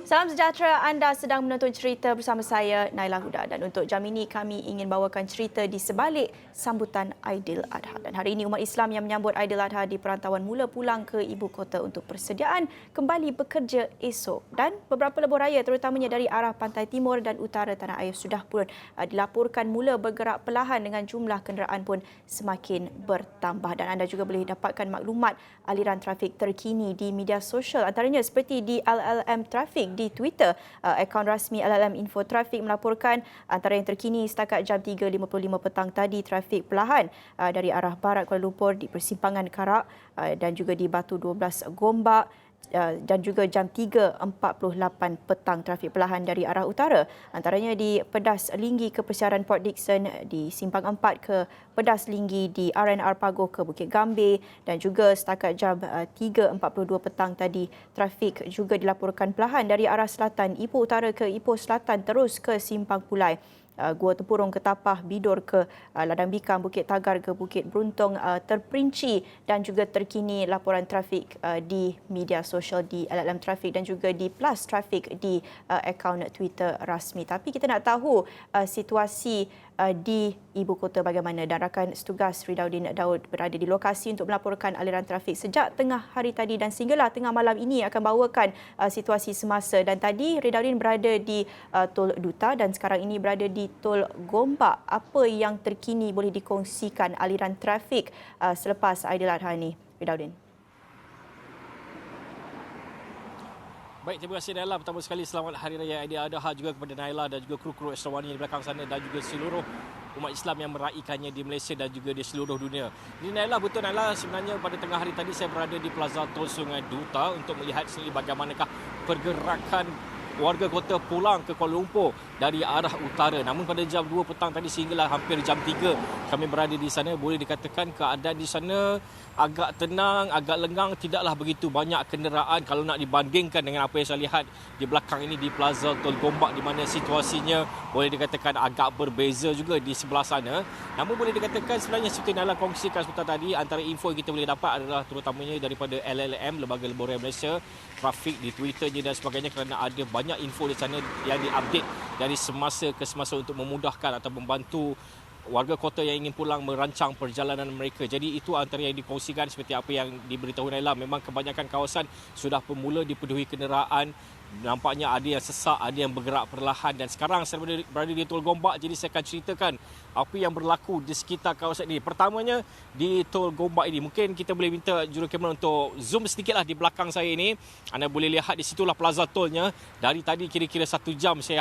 Salam sejahtera, anda sedang menonton cerita bersama saya, Naila Huda. Dan untuk jam ini kami ingin bawakan cerita di sebalik sambutan Aidiladha. Dan hari ini umat Islam yang menyambut Aidiladha di perantauan mula pulang ke ibu kota untuk persediaan kembali bekerja esok. Dan beberapa lebuh raya terutamanya dari arah pantai timur dan utara tanah air sudah pun dilaporkan mula bergerak perlahan dengan jumlah kenderaan pun semakin bertambah. Dan anda juga boleh dapatkan maklumat aliran trafik terkini di media sosial, antaranya seperti di LLM Trafik di Twitter. Akaun rasmi LLM Info Trafik melaporkan antara yang terkini setakat jam 3.55 petang tadi, trafik perlahan dari arah barat Kuala Lumpur di persimpangan Karak dan juga di Batu 12 Gombak, dan juga jam 3.48 petang trafik perlahan dari arah utara, antaranya di Pedas Linggi ke Persiaran Port Dickson, di Simpang 4 ke Pedas Linggi, di RNR Pagoh ke Bukit Gambir, dan juga setakat jam 3.42 petang tadi trafik juga dilaporkan perlahan dari arah selatan Ipoh Utara ke Ipoh Selatan terus ke Simpang Pulai, Gua Tempurung ke Tapah, Bidor ke Ladang Bikang, Bukit Tagar ke Bukit Beruntung terperinci, dan juga terkini laporan trafik di media sosial di LLM Trafik dan juga di Plus Trafik di akaun Twitter rasmi. Tapi kita nak tahu situasi di ibu kota bagaimana, dan rakan setugas Ridauddin Daud berada di lokasi untuk melaporkan aliran trafik sejak tengah hari tadi dan sehinggalah tengah malam ini akan bawakan situasi semasa. Dan tadi Ridauddin berada di Tol Duta dan sekarang ini berada di Tol Gombak. Apa yang terkini boleh dikongsikan aliran trafik selepas Aidiladha ini, Ridauddin? Baik, terima kasih Naila. Pertama sekali selamat Hari Raya Aidiladha juga kepada Naila dan juga kru-kru Ekstrawani di belakang sana dan juga seluruh umat Islam yang meraikannya di Malaysia dan juga di seluruh dunia. Ini Naila, betul Naila, sebenarnya pada tengah hari tadi saya berada di Plaza Tol Sungai Duta untuk melihat sendiri bagaimanakah pergerakan warga kota pulang ke Kuala Lumpur dari arah utara. Namun pada jam 2 petang tadi sehinggalah hampir jam 3 kami berada di sana, boleh dikatakan keadaan di sana agak tenang, agak lengang, tidaklah begitu banyak kenderaan kalau nak dibandingkan dengan apa yang saya lihat di belakang ini di Plaza Tol Gombak, di mana situasinya boleh dikatakan agak berbeza juga di sebelah sana. Namun boleh dikatakan sebenarnya seperti Nala kongsikan sebentar tadi, antara info yang kita boleh dapat adalah terutamanya daripada LLM, Lembaga Lebuh Raya Malaysia, trafik di Twitternya dan sebagainya, kerana ada banyak info di sana yang diupdate dari semasa ke semasa untuk memudahkan atau membantu warga kota yang ingin pulang merancang perjalanan mereka. Jadi itu antara yang dikongsikan seperti apa yang diberitahu Naila. Memang kebanyakan kawasan sudah bermula dipenuhi kenderaan. Nampaknya ada yang sesak, ada yang bergerak perlahan, dan sekarang saya berada di Tol Gombak. Jadi saya akan ceritakan apa yang berlaku di sekitar kawasan ini. Pertamanya di Tol Gombak ini, mungkin kita boleh minta jurukamera untuk zoom sedikitlah di belakang saya ini. Anda boleh lihat di situlah plaza tolnya. Dari tadi kira-kira 1 jam saya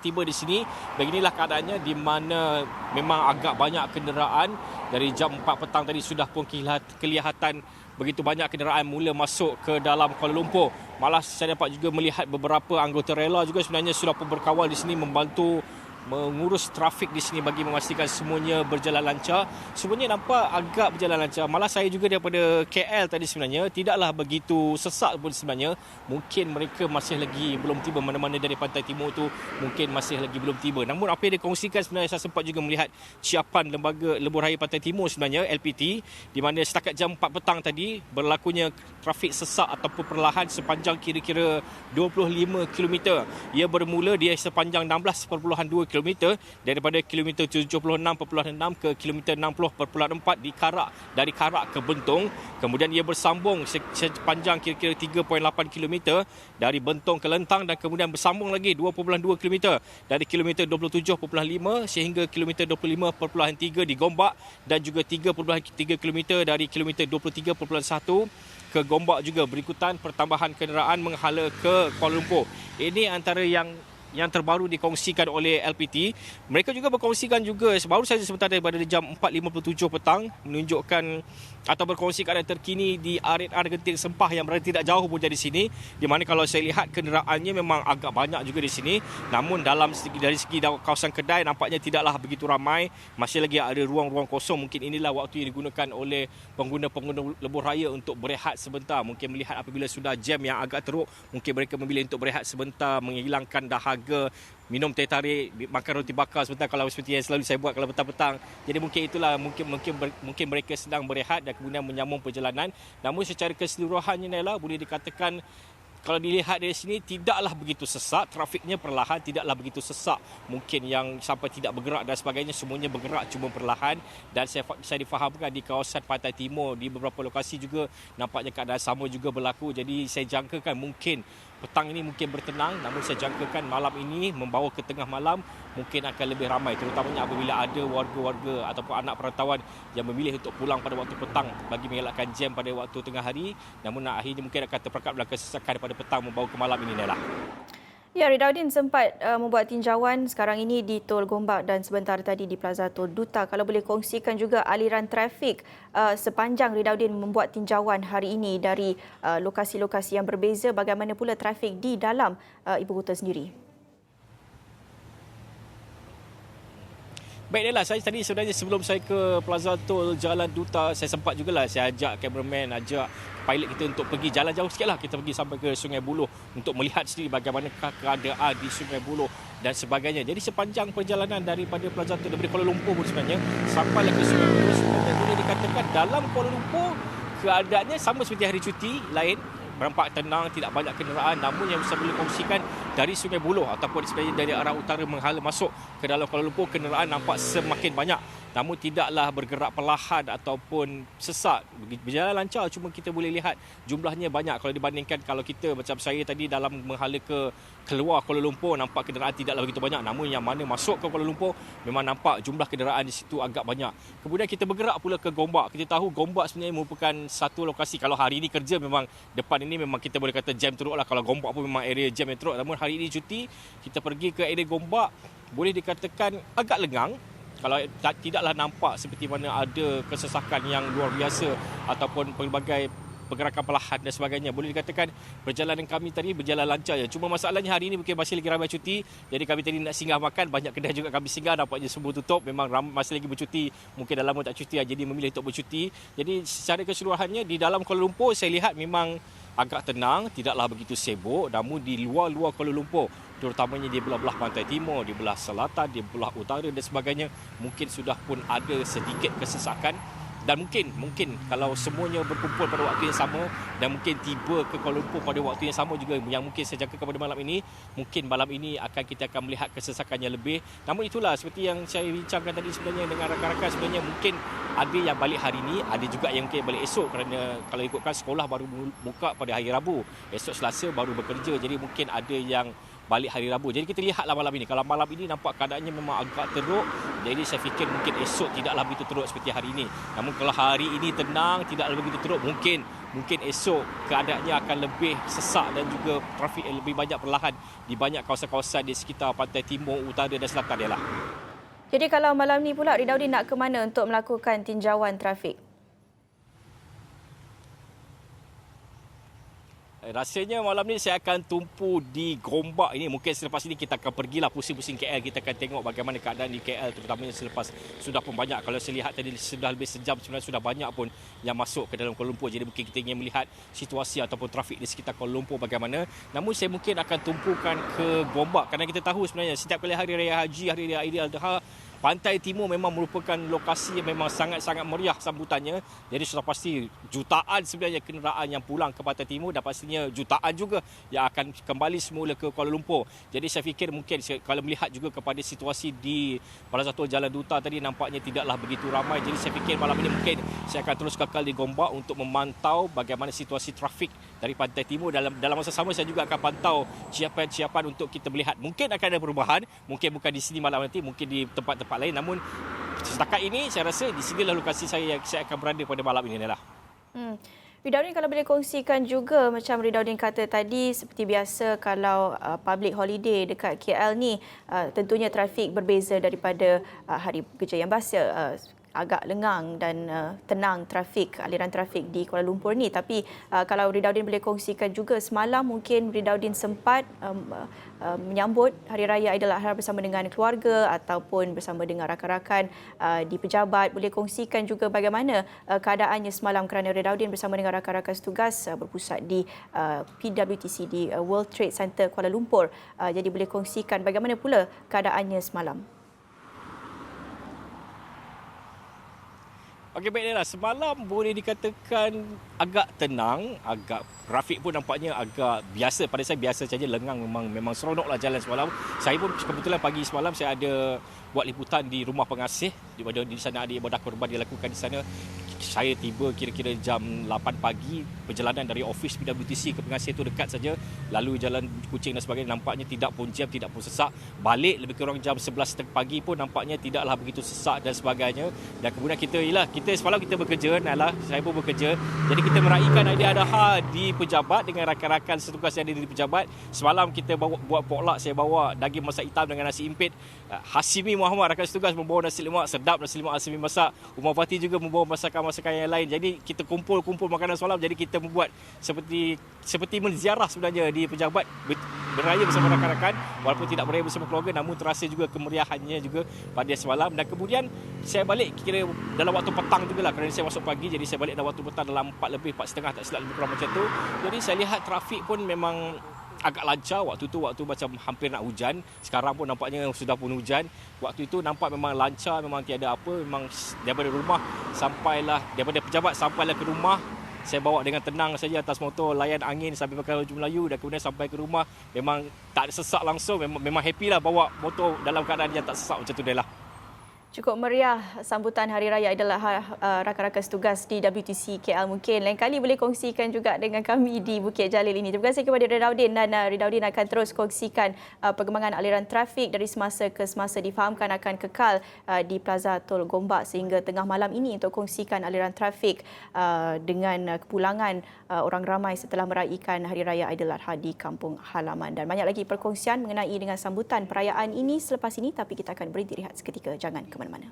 tiba di sini. Beginilah keadaannya, di mana memang agak banyak kenderaan. Dari jam 4 petang tadi sudah pun kelihatan begitu banyak kenderaan mula masuk ke dalam Kuala Lumpur. Malah saya dapat juga melihat beberapa anggota rela juga sebenarnya sudah pun berkawal di sini membantu mengurus trafik di sini bagi memastikan semuanya berjalan lancar. Semuanya nampak agak berjalan lancar. Malah saya juga daripada KL tadi sebenarnya tidaklah begitu sesak pun sebenarnya. Mungkin mereka masih lagi belum tiba, mana-mana dari pantai timur tu mungkin masih lagi belum tiba. Namun apa yang dikongsikan sebenarnya, saya sempat juga melihat ciapan Lembaga Lebuh Raya Pantai Timur sebenarnya, LPT, di mana setakat jam 4 petang tadi berlakunya trafik sesak ataupun perlahan sepanjang kira-kira 25 km. Ia bermula di sepanjang 16.2 km daripada kilometer 76.6 ke kilometer 60.4 di Karak, dari Karak ke Bentong. Kemudian ia bersambung sepanjang kira-kira 3.8 km dari Bentong ke Lentang, dan kemudian bersambung lagi 2.2 km dari kilometer 27.5 sehingga kilometer 25.3 di Gombak, dan juga 3.3 km dari kilometer 23.1 ke Gombak juga. Berikutan pertambahan kenderaan menghala ke Kuala Lumpur. Ini antara yang terbaru dikongsikan oleh LPT. Mereka juga berkongsikan juga baru saja sebentar daripada jam 4.57 petang menunjukkan atau berkongsi keadaan terkini di RNR Genting Sempah yang berada tidak jauh pun dari sini, di mana kalau saya lihat kenderaannya memang agak banyak juga di sini. Namun dari segi kawasan kedai nampaknya tidaklah begitu ramai, masih lagi ada ruang-ruang kosong. Mungkin inilah waktu yang digunakan oleh pengguna-pengguna lebuh raya untuk berehat sebentar. Mungkin melihat apabila sudah jam yang agak teruk, mungkin mereka memilih untuk berehat sebentar, menghilangkan dahaga, minum teh tarik, makan roti bakar sebentar, kalau seperti yang selalu saya buat kalau petang-petang. Jadi mungkin itulah mungkin mereka sedang berehat dan kemudian menyambung perjalanan. Namun secara keseluruhannya Naila, boleh dikatakan kalau dilihat dari sini tidaklah begitu sesak, trafiknya perlahan, tidaklah begitu sesak. Mungkin yang sampai tidak bergerak dan sebagainya, semuanya bergerak cuma perlahan. Dan saya difahamkan di kawasan Pantai Timur, di beberapa lokasi juga nampaknya keadaan sama juga berlaku. Jadi saya jangkakan mungkin petang ini mungkin bertenang, namun saya jangkakan malam ini membawa ke tengah malam mungkin akan lebih ramai, terutamanya apabila ada warga-warga ataupun anak perantauan yang memilih untuk pulang pada waktu petang bagi mengelakkan jam pada waktu tengah hari. Namun akhirnya mungkin akan terperangkap dalam kesesakan pada petang membawa ke malam ini, Nela. Ya, Ridaudin sempat membuat tinjauan sekarang ini di Tol Gombak dan sebentar tadi di Plaza Tol Duta. Kalau boleh kongsikan juga aliran trafik sepanjang Ridaudin membuat tinjauan hari ini dari lokasi-lokasi yang berbeza, bagaimana pula trafik di dalam ibu kota sendiri? Baik, Nela, saya tadi sebenarnya sebelum saya ke Plaza Tol Jalan Duta, saya sempat jugalah saya ajak kameraman, ajak pilot kita untuk pergi jalan jauh sikitlah. Kita pergi sampai ke Sungai Buloh untuk melihat sendiri bagaimanakah keadaan di Sungai Buloh dan sebagainya. Jadi sepanjang perjalanan daripada Plaza Tol daripada Kuala Lumpur pun sebenarnya sampai ke Sungai Buloh, sebenarnya boleh dikatakan dalam Kuala Lumpur keadaannya sama seperti hari cuti lain. Nampak tenang, tidak banyak kenderaan. Namun yang saya boleh kongsikan dari Sungai Buloh ataupun sebenarnya dari arah utara menghala masuk ke dalam Kuala Lumpur, kenderaan nampak semakin banyak. Namun tidaklah bergerak perlahan ataupun sesak. Berjalan lancar, cuma kita boleh lihat jumlahnya banyak kalau dibandingkan kalau kita macam saya tadi dalam menghala ke keluar Kuala Lumpur, nampak kenderaan tidaklah begitu banyak. Namun yang mana masuk ke Kuala Lumpur memang nampak jumlah kenderaan di situ agak banyak. Kemudian kita bergerak pula ke Gombak. Kita tahu Gombak sebenarnya merupakan satu lokasi, kalau hari ini kerja memang depan ini memang kita boleh kata jam teruk lah. Kalau Gombak pun memang area jam yang teruk. Namun hari ini cuti, kita pergi ke area Gombak, boleh dikatakan agak lengang. Kalau tidaklah nampak seperti mana ada kesesakan yang luar biasa ataupun pelbagai pergerakan perlahan dan sebagainya. Boleh dikatakan perjalanan kami tadi berjalan lancar ya. Cuma masalahnya hari ini mungkin masih lagi ramai cuti. Jadi kami tadi nak singgah makan, banyak kedai juga kami singgah, nampaknya semua tutup. Memang masih lagi bercuti, mungkin dah lama tak cuti jadi memilih untuk bercuti. Jadi secara keseluruhannya di dalam Kuala Lumpur saya lihat memang agak tenang, tidaklah begitu sibuk. Namun di luar-luar Kuala Lumpur, terutamanya di belah-belah Pantai Timur, di belah selatan, di belah utara dan sebagainya, mungkin sudah pun ada sedikit kesesakan. Dan mungkin kalau semuanya berkumpul pada waktu yang sama dan mungkin tiba ke Kuala Lumpur pada waktu yang sama juga yang mungkin saya jangka pada malam ini, mungkin malam ini kita akan melihat kesesakan yang lebih. Namun itulah seperti yang saya bincangkan tadi sebenarnya dengan rakan-rakan, sebenarnya mungkin ada yang balik hari ini, ada juga yang mungkin balik esok kerana kalau ikutkan sekolah baru buka pada hari Rabu, esok Selasa baru bekerja, jadi mungkin ada yang balik hari Rabu. Jadi kita lihatlah malam ini. Kalau malam ini nampak keadaannya memang agak teruk. Jadi saya fikir mungkin esok tidaklah begitu teruk seperti hari ini. Namun kalau hari ini tenang, tidaklah begitu teruk, mungkin esok keadaannya akan lebih sesak dan juga trafik lebih banyak perlahan di banyak kawasan-kawasan di sekitar Pantai Timur, Utara dan Selatan dia lah. Jadi kalau malam ni pula Ridaudin nak ke mana untuk melakukan tinjauan trafik? Rasanya malam ni saya akan tumpu di Gombak ini. Mungkin selepas ini kita akan pergilah pusing-pusing KL. Kita akan tengok bagaimana keadaan di KL, terutamanya selepas sudah pun banyak. Kalau saya lihat tadi sudah lebih sejam sebenarnya sudah banyak pun yang masuk ke dalam Kuala Lumpur. Jadi mungkin kita ingin melihat situasi ataupun trafik di sekitar Kuala Lumpur bagaimana. Namun saya mungkin akan tumpukan ke Gombak kerana kita tahu sebenarnya setiap kali Hari Raya Haji, Hari Raya Aidiladha, Pantai Timur memang merupakan lokasi yang memang sangat-sangat meriah sambutannya. Jadi sudah pasti jutaan sebenarnya kenderaan yang pulang ke Pantai Timur dan pastinya jutaan juga yang akan kembali semula ke Kuala Lumpur. Jadi saya fikir mungkin kalau melihat juga kepada situasi di Plaza Tol Jalan Duta tadi nampaknya tidaklah begitu ramai. Jadi saya fikir malam ini mungkin saya akan terus kekal di Gombak untuk memantau bagaimana situasi trafik dari Pantai Timur. Dalam masa sama saya juga akan pantau siapan-siapan untuk kita melihat. Mungkin akan ada perubahan, mungkin bukan di sini malam nanti, mungkin di tempat-tempat lain. Namun setakat ini saya rasa di sinilah lokasi saya yang saya akan berada pada malam ini lah. Ridaudin, kalau boleh kongsikan juga macam Ridaudin kata tadi, seperti biasa kalau public holiday dekat KL ni tentunya trafik berbeza daripada hari kerja yang biasa. Agak lengang dan tenang aliran trafik di Kuala Lumpur ni. Tapi kalau Ridaudin boleh kongsikan juga, semalam mungkin Ridaudin sempat menyambut Hari Raya Aidiladha bersama dengan keluarga ataupun bersama dengan rakan-rakan di pejabat. Boleh kongsikan juga bagaimana keadaannya semalam kerana Ridaudin bersama dengan rakan-rakan setugas berpusat di PWTC di World Trade Center Kuala Lumpur. Jadi boleh kongsikan bagaimana pula keadaannya semalam. Okey, baiklah. Semalam boleh dikatakan agak tenang, agak Rafiq pun nampaknya agak biasa. Pada saya biasa saja, lengang, memang seronoklah jalan semalam. Saya pun kebetulan pagi semalam saya ada buat liputan di rumah pengasih di sana ada ibadah korban dilakukan di sana. Saya tiba kira-kira jam 8 pagi. Perjalanan dari ofis PWTC ke pengasih itu dekat saja. Lalu jalan Kuching dan sebagainya nampaknya tidak pun jam, tidak pun sesak. Balik lebih kurang jam 11.30 pagi pun nampaknya tidaklah begitu sesak dan sebagainya. Dan kemudian kita semalam kita bekerja, Naila, saya pun bekerja. Jadi kita meraihkan Aidiladha di pejabat dengan rakan-rakan setugas yang ada di pejabat. Semalam kita buat potluck, saya bawa daging masak hitam dengan nasi impit. Hasimi Muhammad, rakan setugas, membawa nasi lemak sedap, nasi lemak Hasimi masak. Umar Fati juga membawa masakan-masakan yang lain. Jadi kita kumpul makanan semalam. Jadi kita membuat seperti menziarah sebenarnya di pejabat, beraya bersama rakan-rakan. Walaupun tidak beraya bersama keluarga, namun terasa juga kemeriahannya juga pada semalam. Dan kemudian saya balik kira dalam waktu petang jugalah, kerana saya masuk pagi. Jadi saya balik dalam waktu petang dalam 4.30 tak silap, lebih kurang macam tu. Jadi saya lihat trafik pun memang agak lancar. Waktu macam hampir nak hujan. Sekarang pun nampaknya sudah pun hujan. Waktu itu nampak memang lancar, memang tiada apa. Memang daripada pejabat sampailah ke rumah, saya bawa dengan tenang saja atas motor, layan angin sambil pakai baju Melayu, dan kemudian sampai ke rumah memang tak ada sesak langsung. Memang happy lah bawa motor dalam keadaan yang tak sesak macam tu dah lah. Cukup meriah sambutan Hari Raya Aidiladha rakan-rakan setugas di WTC KL. Mungkin lain kali boleh kongsikan juga dengan kami di Bukit Jalil ini. Terima kasih kepada Ridaudin, dan Ridaudin akan terus kongsikan perkembangan aliran trafik dari semasa ke semasa. Difahamkan akan kekal di Plaza Tol Gombak sehingga tengah malam ini untuk kongsikan aliran trafik dengan kepulangan orang ramai setelah meraihkan Hari Raya Aidiladha di kampung halaman. Dan banyak lagi perkongsian mengenai dengan sambutan perayaan ini selepas ini, tapi kita akan berhenti rehat seketika. Jangan ke mana-mana.